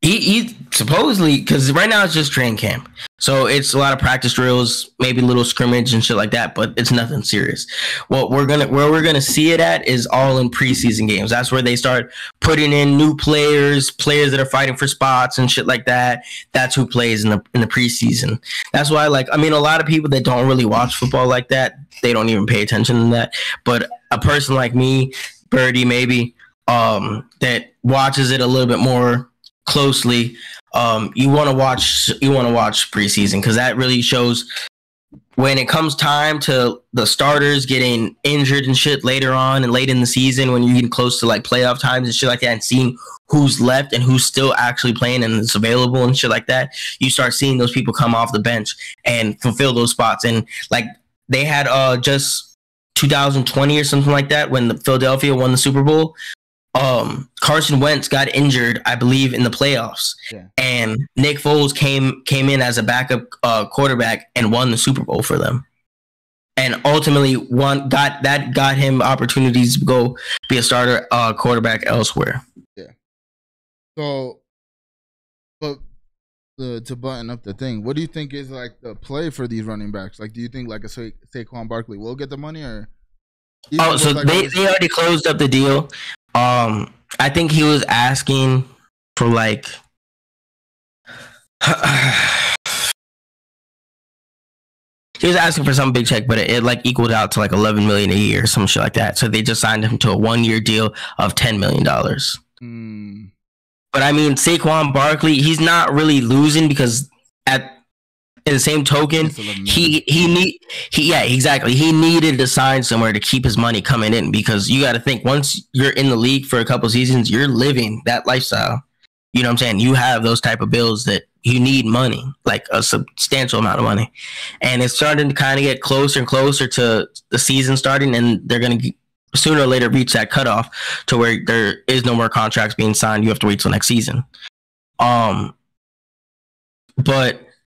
he supposedly, because right now it's just training camp, so it's a lot of practice drills, maybe a little scrimmage and shit like that, but it's nothing serious. Where we're gonna see it at is all in preseason games. That's where they start putting in new players that are fighting for spots and shit like that. That's who plays in the preseason. That's why, like, I mean, a lot of people that don't really watch football like that, they don't even pay attention to that. But a person like me, Birdie, maybe, that watches it a little bit more closely, you want to watch preseason, because that really shows when it comes time to the starters getting injured and shit later on and late in the season, when you're getting close to like playoff times and shit like that, and seeing who's left and who's still actually playing and is available and shit like that, you start seeing those people come off the bench and fulfill those spots. And like they had just 2020 or something like that, when the Philadelphia won the Super Bowl, Carson Wentz got injured, I believe, in the playoffs, and Nick Foles came in as a backup quarterback and won the Super Bowl for them, and ultimately got him opportunities to go be a starter quarterback elsewhere. Yeah. So, but to button up the thing, what do you think is like the play for these running backs? Like, do you think like a Saquon Barkley will get the money, or? So like they already closed up the deal. I think he was asking for like he was asking for some big check, but it like equaled out to like 11 million a year or some shit like that. So they just signed him to a 1-year deal of $10 million. But I mean, Saquon Barkley, he's not really losing, because in the same token, he needed to sign somewhere to keep his money coming in, because you got to think, once you're in the league for a couple seasons, you're living that lifestyle. You know what I'm saying? You have those type of bills that you need money, like a substantial amount of money. And it's starting to kind of get closer and closer to the season starting, and they're going to sooner or later reach that cutoff to where there is no more contracts being signed. You have to wait till next season. But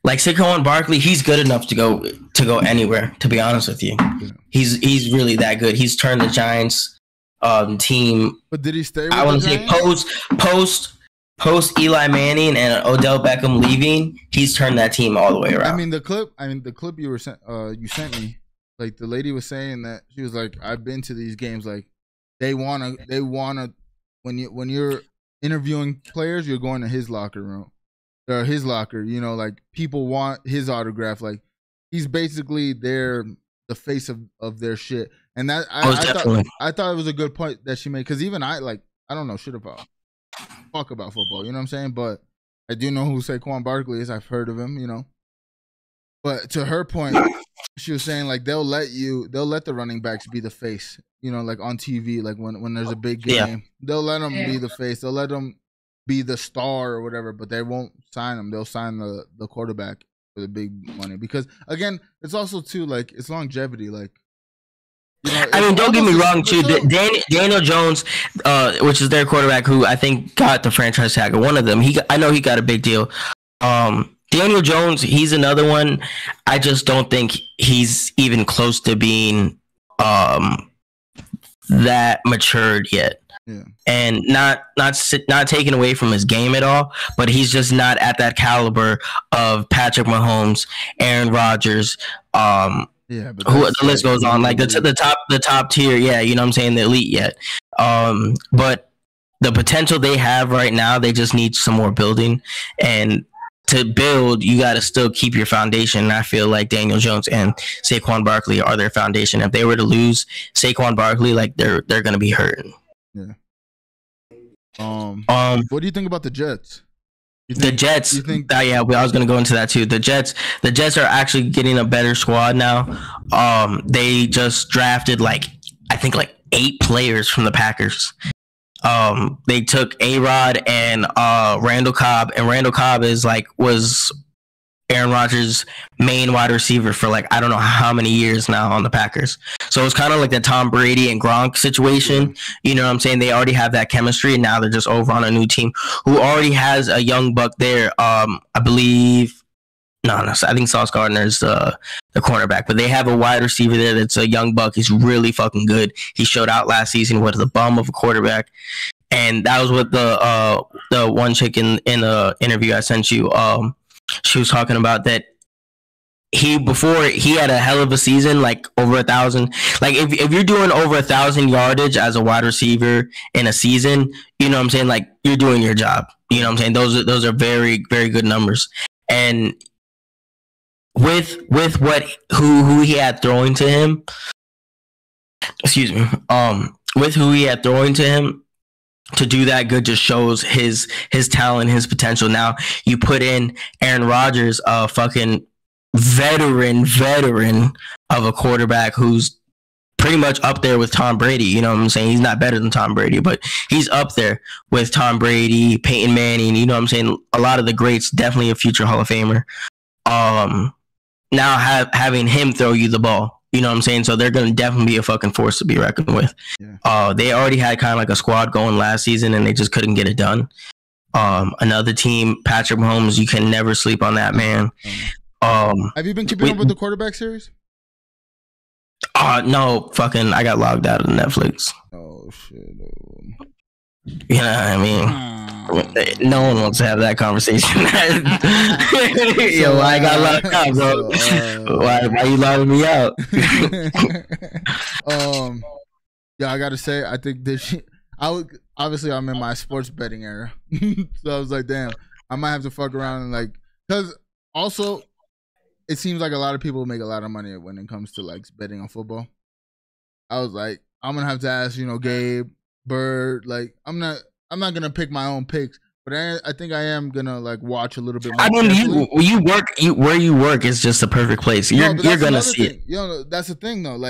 like Saquon Barkley, he's good enough to go anywhere, to be honest with you. He's really that good. He's turned the Giants team. But did he stay with I want to say post Eli Manning and Odell Beckham leaving, he's turned that team all the way around. I mean the clip you sent me, like the lady was saying that she was like, I've been to these games, like they wanna when you're interviewing players, you're going to his locker room. Or his locker, you know, like people want his autograph. Like he's basically the face of their shit. And that I thought it was a good point that she made, because even I don't know shit about football, you know what I'm saying? But I do know who Saquon Barkley is. I've heard of him, you know. But to her point, she was saying like they'll let the running backs be the face, you know, like on TV, like when there's a big game, they'll let them be the face. They'll let them be the star or whatever, but they won't sign him. They'll sign the quarterback for the big money, because again, it's also too like it's longevity. Like I mean, don't get me wrong, too. Daniel Jones, which is their quarterback, who I think got the franchise tag, or one of them. I know he got a big deal. Daniel Jones, he's another one. I just don't think he's even close to being that matured yet. Yeah. And not taken away from his game at all, but he's just not at that caliber of Patrick Mahomes, Aaron Rodgers, but the list goes on, like the top tier, yeah, you know what I'm saying, the elite yet. But the potential they have right now, they just need some more building, and to build, you got to still keep your foundation. And I feel like Daniel Jones and Saquon Barkley are their foundation. If they were to lose Saquon Barkley, like they're going to be hurting. Yeah. What do you think about the Jets? The Jets. I was going to go into that too. The Jets are actually getting a better squad now. They just drafted like 8 players from the Packers. They took A-Rod and Randall Cobb, and Randall Cobb was Aaron Rodgers' main wide receiver for I don't know how many years now on the Packers. So it's kind of like the Tom Brady and Gronk situation. You know what I'm saying? They already have that chemistry, and now they're just over on a new team who already has a young buck there. I believe. No, I think Sauce Gardner's the cornerback, but they have a wide receiver there that's a young buck. He's really fucking good. He showed out last season with the bum of a quarterback, and that was what the one chick in the interview I sent you. She was talking about that before he had a hell of a season, like over 1,000. Like if you're doing over 1,000 yardage as a wide receiver in a season, you know what I'm saying? Like you're doing your job. You know what I'm saying? Those are very, very good numbers. And with who he had throwing to him, with who he had throwing to him, to do that good just shows his talent, his potential. Now you put in Aaron Rodgers, a fucking veteran of a quarterback who's pretty much up there with Tom Brady. You know what I'm saying? He's not better than Tom Brady, but he's up there with Tom Brady, Peyton Manning. You know what I'm saying? A lot of the greats, definitely a future Hall of Famer. Now having him throw you the ball, you know what I'm saying? So they're going to definitely be a fucking force to be reckoned with. Yeah. They already had kind of like a squad going last season, and they just couldn't get it done. Another team, Patrick Mahomes, you can never sleep on that man. Have you been keeping up with the quarterback series? No, fucking, I got logged out of Netflix. Oh, shit. You know what I mean? No one wants to have that conversation. Yo, I got locked out, bro. Why you logging me out? Yeah, I gotta say, I think obviously I'm in my sports betting era, so I was like, damn, I might have to fuck around and because also it seems like a lot of people make a lot of money when it comes to betting on football. I was like, I'm gonna have to ask, Gabe, Bird, I'm not gonna pick my own picks, but I think I am gonna watch a little bit more. I mean, where you work is just the perfect place. You're gonna see it. That's the thing though.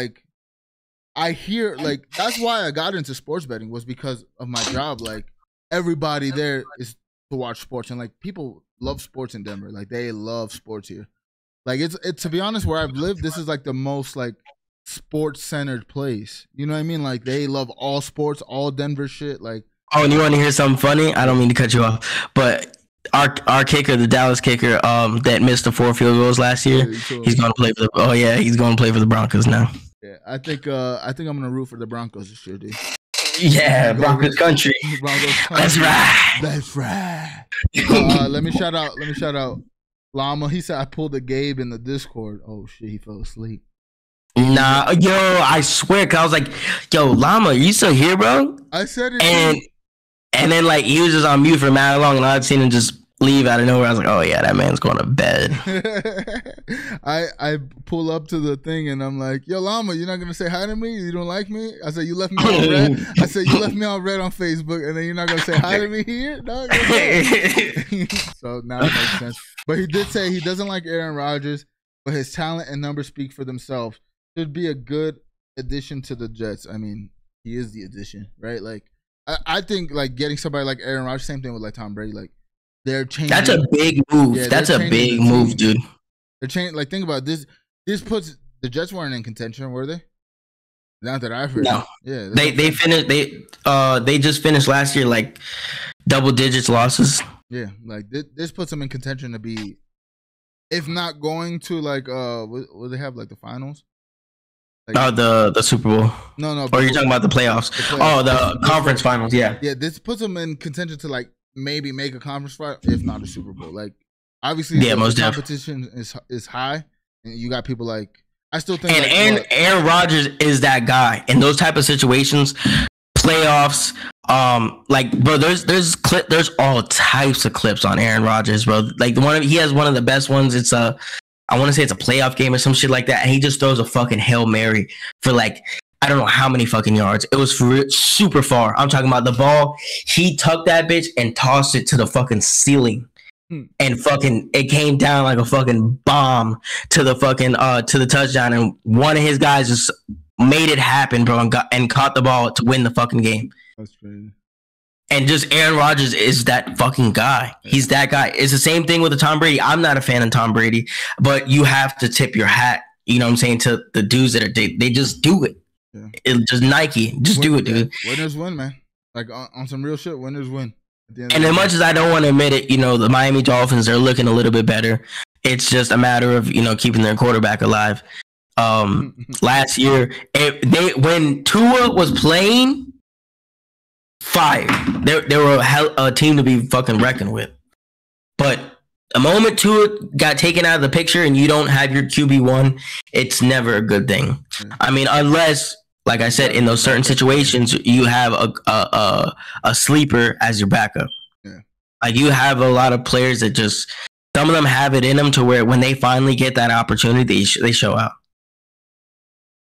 I hear that's why I got into sports betting, was because of my job. Everybody there is to watch sports, and people love sports in Denver. They love sports here. It's to be honest, where I've lived, this is the most sports centered place. You know what I mean? They love all sports, all Denver shit. Oh, and you want to hear something funny? I don't mean to cut you off, but our kicker, the Dallas kicker, that missed the 4 field goals last year, he's going to play for he's going to play for the Broncos now. Yeah, I think I'm gonna root for the Broncos this year, dude. Yeah, Broncos country. That's right. That's right. Let me shout out Llama. He said I pulled a Gabe in the Discord. Oh shit, he fell asleep. Nah, yo, I swear, 'cause I was like, yo, Llama, are you still here, bro? I said it. And then he was just on mute for mad long, and I'd seen him just leave out of nowhere. I was like, oh yeah, that man's going to bed. I pull up to the thing and I'm like, yo, Llama, you're not gonna say hi to me? You don't like me? I said, you left me on red. I said, you left me on red on Facebook, and then you're not gonna say hi to me here? No. So now it makes sense. But he did say he doesn't like Aaron Rodgers, but his talent and numbers speak for themselves. Should be a good addition to the Jets. I mean, he is the addition, right? I think getting somebody like Aaron Rodgers, same thing with Tom Brady. They're changing. That's a big move. Yeah, that's a big move, dude. They're changing. Think about this. This puts the Jets weren't in contention, were they? Not that I've heard. No. Yeah. They finished. They just finished last year like double digits losses. Yeah, like this puts them in contention to be, if not going to like will they have like the finals? Like, the Super Bowl. No. Or you're talking about the playoffs? Oh, the conference finals. Yeah. Yeah, this puts them in contention to like maybe make a conference fight, if not a Super Bowl. Like obviously, most the competition is high, and you got people like I still think. And like, Aaron Rodgers is that guy in those type of situations, playoffs. Like bro, there's all types of clips on Aaron Rodgers, bro. Like he has one of the best ones. It's I want to say it's a playoff game or some shit like that. And he just throws a fucking Hail Mary for like, I don't know how many fucking yards. It was super far. I'm talking about the ball. He tucked that bitch and tossed it to the fucking ceiling. And fucking, it came down like a fucking bomb to the fucking, to the touchdown. And one of his guys just made it happen, bro, and caught the ball to win the fucking game. That's crazy. And just Aaron Rodgers is that fucking guy. He's that guy. It's the same thing with the Tom Brady. I'm not a fan of Tom Brady, but you have to tip your hat, you know what I'm saying, to the dudes that are they just do it. Yeah. It's just Nike. Just do it, dude. Winners win, man. Like on some real shit, winners win. And as much as I don't want to admit it, you know, the Miami Dolphins are looking a little bit better. It's just a matter of, you know, keeping their quarterback alive. Last year, when Tua was playing, fire. They were a team to be fucking reckoned with. But the moment Tua got taken out of the picture and you don't have your QB1, it's never a good thing. I mean, unless, like I said, in those certain situations, you have a sleeper as your backup. Yeah. Like you have a lot of players that just, some of them have it in them to where when they finally get that opportunity, they show out.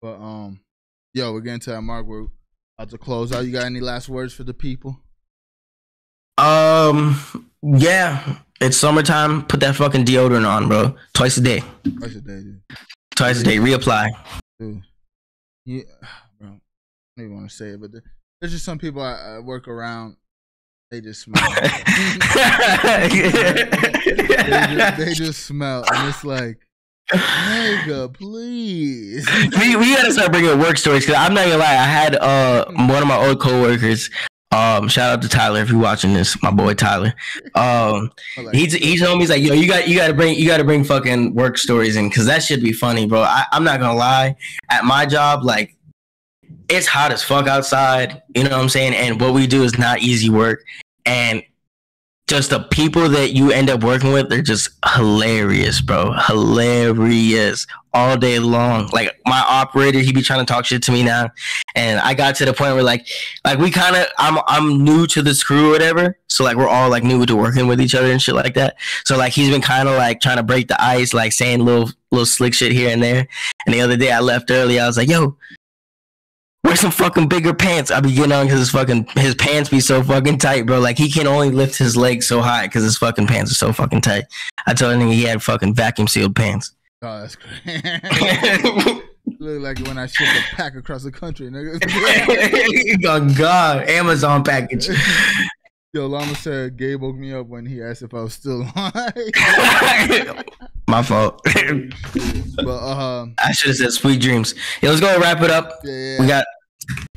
But we're getting to that mark. We're about to close out. You got any last words for the people? Yeah. It's summertime. Put that fucking deodorant on, bro. Twice a day. Twice a day, dude. Twice a day. Reapply. Dude. Yeah, bro. I don't even want to say it, but there's just some people I work around. They just smell. they just smell, and it's like, nigga, please. we gotta start bringing work stories because I'm not gonna lie. I had one of my old coworkers. Shout out to Tyler if you're watching this, my boy Tyler. He told me, he's like, yo, you gotta bring fucking work stories in because that should be funny, bro. I'm not gonna lie. At my job, like, it's hot as fuck outside. You know what I'm saying? And what we do is not easy work. And just the people that you end up working with, they're just hilarious, bro. Hilarious all day long. Like my operator, he be trying to talk shit to me now. And I got to the point where like we kind of, I'm new to this crew or whatever. So like we're all like new to working with each other and shit like that. So like he's been kind of like trying to break the ice, like saying little slick shit here and there. And the other day I left early. I was like, yo, wear some fucking bigger pants. I be getting on because his pants be so fucking tight, bro. Like he can only lift his legs so high because his fucking pants are so fucking tight. I told him he had fucking vacuum sealed pants. Oh, that's great. Look like when I ship a pack across the country, nigga. Oh God, Amazon package. Yo, Llama said Gabe woke me up when he asked if I was still alive. My fault. But I should have said sweet dreams. Yeah, let's go wrap it up. Yeah. We got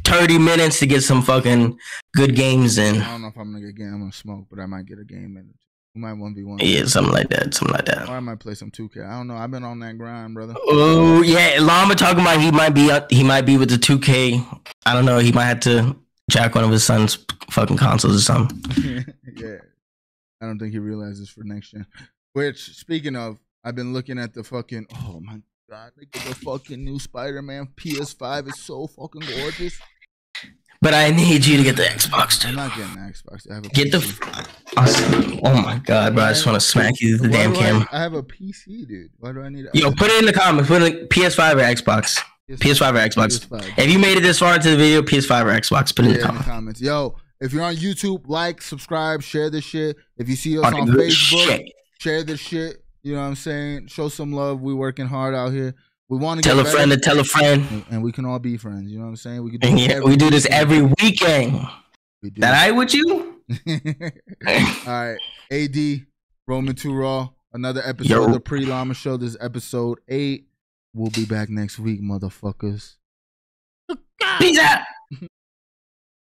30 minutes to get some fucking good games in. I don't know if I'm gonna get a game. I'm gonna smoke, but I might get a game in. We might 1v1. Yeah, something like that. Or I might play some 2K. I don't know. I've been on that grind, brother. Oh yeah, Llama talking about he might be with the 2K. I don't know. He might have to jack one of his son's fucking consoles or something. Yeah, I don't think he realizes for next gen. Which, speaking of, I've been looking at the fucking. Oh my God, look at the fucking new Spider-Man PS5. Is so fucking gorgeous. But I need you to get the Xbox too. I'm not getting the Xbox. I have a get PC. Oh my God, bro! I just want to smack you with the damn camera. I have a PC, dude. Why do I need? Yo, put it in the comments. Put in PS5 or Xbox. PS5 or Xbox. PS5. If you made it this far into the video, PS5 or Xbox. Put it in the comments. Yo, if you're on YouTube, like, subscribe, share this shit. If you see us on Facebook, share this shit. You know what I'm saying? Show some love. We working hard out here. We want to tell a friend to tell a friend, and we can all be friends. You know what I'm saying? We can do we do this every weekend. That I with you? All right, AD Roman 2 Raw. Another episode of the LLama Show. This is episode 8. We'll be back next week, motherfuckers. Peace out.